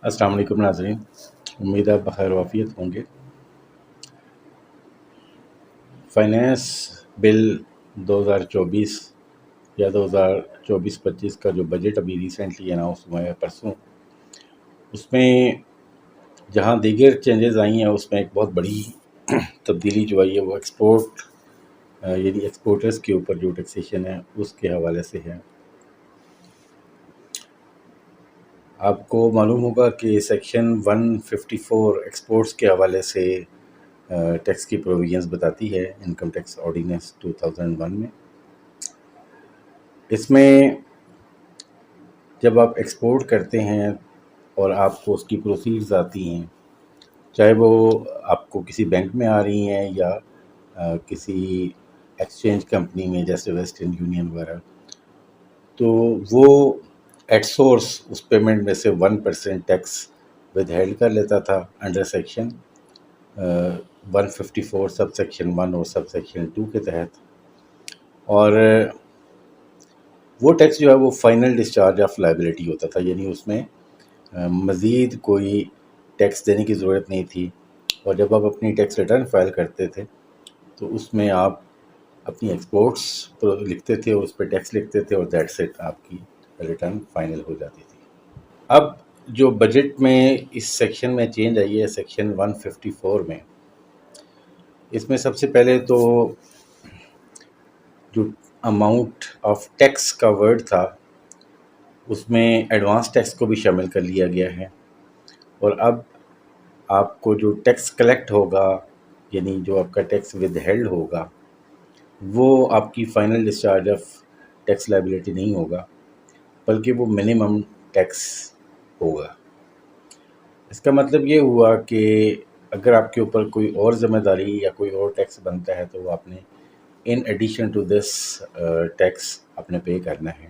السلام علیکم ناظرین، امید آپ بخیر وافیت ہوں گے۔ فائنینس بل 2024 یا 2024-25 کا جو بجٹ ابھی ریسنٹلی اناؤنس ہوا ہے پرسوں، اس میں جہاں دیگر چینجز آئی ہیں اس میں ایک بہت بڑی تبدیلی جو آئی ہے وہ ایکسپورٹ یعنی ایکسپورٹرز کے اوپر جو ٹیکسیشن ہے اس کے حوالے سے ہے۔ آپ کو معلوم ہوگا کہ سیکشن 154 ایکسپورٹس کے حوالے سے ٹیکس کی پروویژنز بتاتی ہے انکم ٹیکس آرڈیننس 2001 میں۔ اس میں جب آپ ایکسپورٹ کرتے ہیں اور آپ کو اس کی پروسیڈز آتی ہیں، چاہے وہ آپ کو کسی بینک میں آ رہی ہیں یا کسی ایکسچینج کمپنی میں جیسے ویسٹرن یونین وغیرہ، تو وہ ایٹ سورس اس پیمنٹ میں سے 1% ٹیکس ود ہیلڈ کر لیتا تھا انڈر سیکشن 154 سب سیکشن 1 اور سب سیکشن 2 کے تحت، اور وہ ٹیکس جو ہے وہ فائنل ڈسچارج آف لائبلٹی ہوتا تھا، یعنی اس میں مزید کوئی ٹیکس دینے کی ضرورت نہیں تھی۔ اور جب آپ اپنی ٹیکس ریٹرن فائل کرتے تھے تو اس میں آپ اپنی ایکسپورٹس لکھتے تھے اور اس پہ ٹیکس لکھتے تھے، اور دیٹس اٹ، آپ کی ریٹرن فائنل ہو جاتی تھی۔ اب جو بجٹ میں اس سیکشن میں چینج آئی ہے سیکشن 154 میں، اس میں سب سے پہلے تو جو اماؤنٹ آف ٹیکس کا ورڈ تھا اس میں ایڈوانس ٹیکس کو بھی شامل کر لیا گیا ہے، اور اب آپ کو جو ٹیکس کلیکٹ ہوگا، یعنی جو آپ کا ٹیکس ود ہیلڈ ہوگا، وہ آپ کی final discharge of tax liability نہیں ہوگا، بلکہ وہ منیمم ٹیکس ہوگا۔ اس کا مطلب یہ ہوا کہ اگر آپ کے اوپر کوئی اور ذمہ داری یا کوئی اور ٹیکس بنتا ہے تو وہ آپ نے in addition to this tax آپ نے پے کرنا ہے۔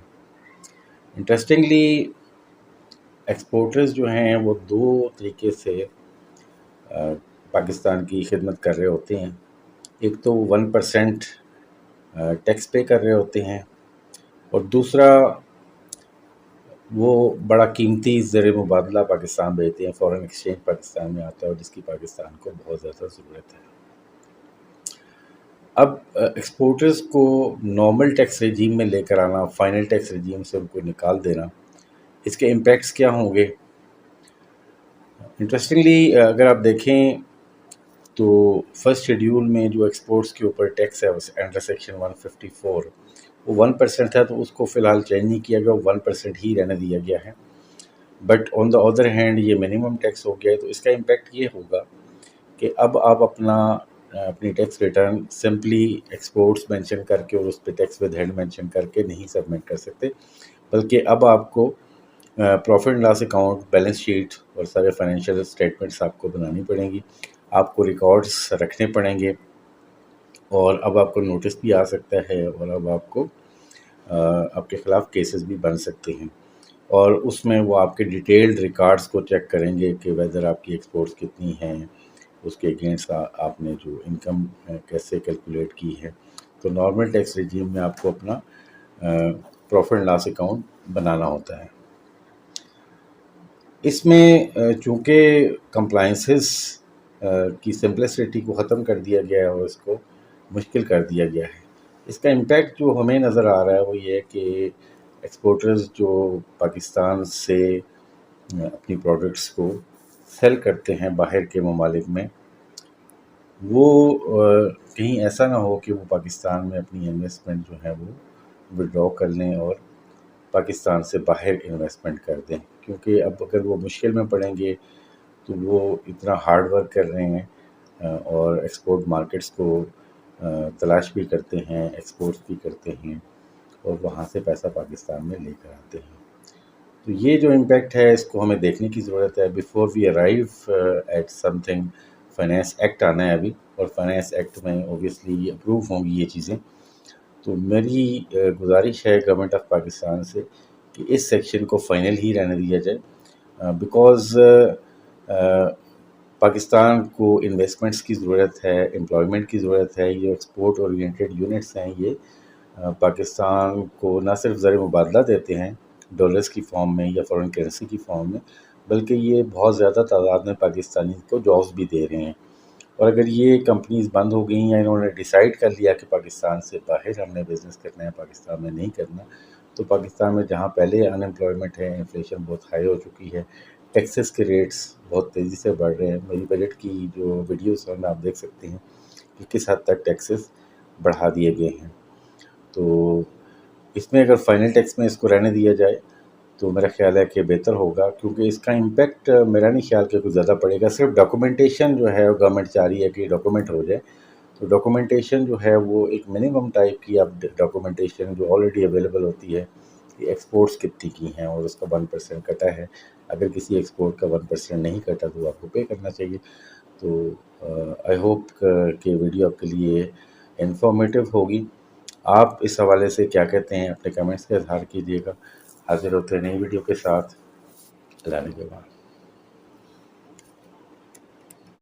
انٹرسٹنگلی ایکسپورٹرز جو ہیں وہ دو طریقے سے پاکستان کی خدمت کر رہے ہوتے ہیں۔ ایک تو 1% ٹیکس پے کر رہے ہوتے ہیں، اور دوسرا وہ بڑا قیمتی زر مبادلہ پاکستان بھیجتے ہیں، فورن ایکسچینج پاکستان میں آتا ہے، اور جس کی پاکستان کو بہت زیادہ ضرورت ہے۔ اب ایکسپورٹرز کو نارمل ٹیکس رجیم میں لے کر آنا، فائنل ٹیکس رجیم سے ان کو نکال دینا، اس کے امپیکٹس کیا ہوں گے؟ انٹرسٹنگلی اگر آپ دیکھیں تو فرسٹ شیڈیول میں جو ایکسپورٹس کے اوپر ٹیکس ہے انڈر سیکشن 154 وہ 1% ہے، تو اس کو فی الحال چینج نہیں کیا گیا، 1% ہی رہنے دیا گیا ہے۔ But on the other hand یہ منیمم ٹیکس ہو گیا ہے، تو اس کا امپیکٹ یہ ہوگا کہ اب آپ اپنی tax return simply exports mention کر کے اور اس پہ ٹیکس ود ہیلڈ مینشن کر کے نہیں سبمٹ کر سکتے، بلکہ اب آپ کو profit and loss account, balance sheet اور سارے فائنینشیل اسٹیٹمنٹس آپ کو بنانی پڑیں گی، آپ کو ریکارڈس رکھنے پڑیں گے، اور اب آپ کو نوٹس بھی آ سکتا ہے، اور اب آپ کو آپ کے خلاف کیسز بھی بن سکتے ہیں، اور اس میں وہ آپ کے ڈیٹیلڈ ریکارڈس کو چیک کریں گے کہ ویدر آپ کی ایکسپورٹس کتنی ہیں، اس کے اگینسٹ آپ نے جو انکم کیسے کیلکولیٹ کی ہے۔ تو نارمل ٹیکس رجیم میں آپ کو اپنا پروفٹ اینڈ لاس اکاؤنٹ بنانا ہوتا ہے۔ اس میں چونکہ کمپلائنسز کی سمپلسٹی کو ختم کر دیا گیا ہے اور اس کو مشکل کر دیا گیا ہے، اس کا امپیکٹ جو ہمیں نظر آ رہا ہے وہ یہ ہے کہ ایکسپورٹرز جو پاکستان سے اپنی پروڈکٹس کو سیل کرتے ہیں باہر کے ممالک میں، وہ کہیں ایسا نہ ہو کہ وہ پاکستان میں اپنی انویسٹمنٹ جو ہے وہ وڈرا کر لیں اور پاکستان سے باہر انویسٹمنٹ کر دیں، کیونکہ اب اگر وہ مشکل میں پڑیں گے تو وہ اتنا ہارڈ ورک کر رہے ہیں اور ایکسپورٹ مارکیٹس کو تلاش بھی کرتے ہیں، ایکسپورٹس بھی کرتے ہیں، اور وہاں سے پیسہ پاکستان میں لے کر آتے ہیں۔ تو یہ جو امپیکٹ ہے اس کو ہمیں دیکھنے کی ضرورت ہے before we arrive at something. Finance act آنا ہے ابھی، اور فائنینس ایکٹ میں اوبیسلی اپروو ہوں گی یہ چیزیں، تو میری گزارش ہے گورنمنٹ آف پاکستان سے کہ اس سیکشن کو فائنل ہی رہنے دیا جائے، بیکاز پاکستان کو انویسٹمنٹس کی ضرورت ہے، امپلائمنٹ کی ضرورت ہے۔ یہ ایکسپورٹ اورینٹیڈ یونٹس ہیں، یہ پاکستان کو نہ صرف زر مبادلہ دیتے ہیں ڈالرز کی فارم میں یا فارن کرنسی کی فارم میں، بلکہ یہ بہت زیادہ تعداد میں پاکستانی کو جابس بھی دے رہے ہیں۔ اور اگر یہ کمپنیز بند ہو گئیں یا انہوں نے ڈیسائیڈ کر لیا کہ پاکستان سے باہر ہم نے بزنس کرنا ہے، پاکستان میں نہیں کرنا، تو پاکستان میں جہاں پہلے ان امپلائمنٹ ہے، انفلیشن بہت ہائی ہو چکی ہے، ٹیکسز کے ریٹس بہت تیزی سے بڑھ رہے ہیں۔ میری بجٹ کی جو ویڈیوز ہیں میں آپ دیکھ سکتے ہیں کہ کس حد تک ٹیکسز بڑھا دیے گئے ہیں۔ تو اس میں اگر فائنل ٹیکس میں اس کو رہنے دیا جائے تو میرا خیال ہے کہ بہتر ہوگا، کیونکہ اس کا امپیکٹ میرا نہیں خیال کہ کچھ زیادہ پڑے گا۔ صرف ڈاکومنٹیشن جو ہے وہ گورنمنٹ چاہ رہی ہے کہ ڈاکومنٹ ہو جائے، تو ڈاکومنٹیشن جو ہے وہ ایک منیمم ٹائپ کی اب ڈاکومنٹیشن جو آلریڈی اویلیبل ہوتی ہے کہ ایکسپورٹس کتنی کی ہیں اور اس کا 1% کٹا ہے۔ اگر کسی ایکسپورٹ کا 1% نہیں کٹا تو آپ کو پے کرنا چاہیے۔ تو آئی ہوپ کہ ویڈیو آپ کے لیے انفارمیٹیو ہوگی۔ آپ اس حوالے سے کیا کہتے ہیں اپنے کمنٹس کا اظہار کیجیے گا۔ حاضر ہوتے ہیں نئی ویڈیو کے ساتھ۔ اللہ نگہبان۔